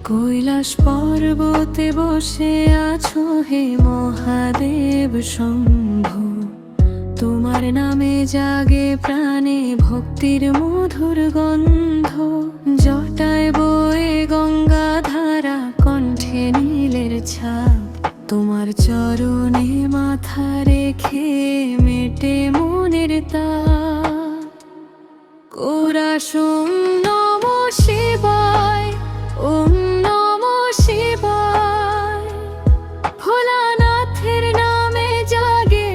কৈলাস পর্বতে বসে আছো হে মহাদেব শম্ভু, তোমার নামে জাগে প্রাণে ভক্তির মধুর গন্ধ। জটায় বয়ে গঙ্গা ধারা, কণ্ঠে নীলের ছাপ, তোমার চরণে মাথা রেখে মেটে মনের তাপ। কোরাস ওম নমঃ শিবায়, ওম নমঃ শিবায়। ভোলানাথের নামে জাগে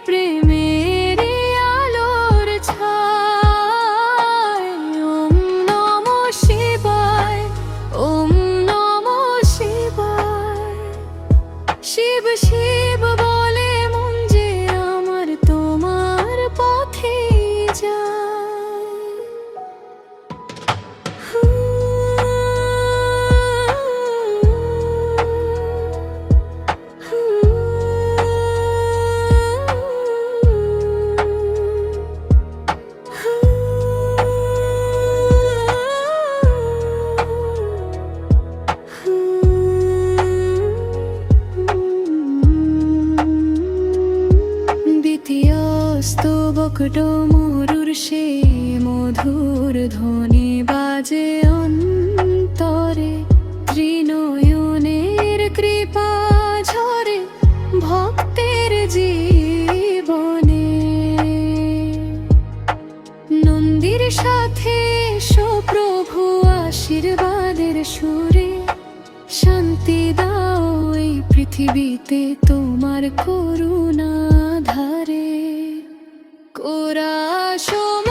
প্রেমের আলোর ছায়। ওম নমঃ শিবায়, ওম নমঃ শিবায়। শিব শিব বলে মন যে আমার তোমার পথে যায়। দ্বিতীয় স্তবক ডমরুর সে মধুর ধ্বনি বাজে অন্তরে। ত্রিনয়নের কৃপা ঝরে ভক্তের জীবনে। নন্দীর সাথে এসো প্রভু আশীর্বাদের সুরে। শান্তি দাও এই পৃথিবীতে তোমার করুণা ধারে। কোরাস ওম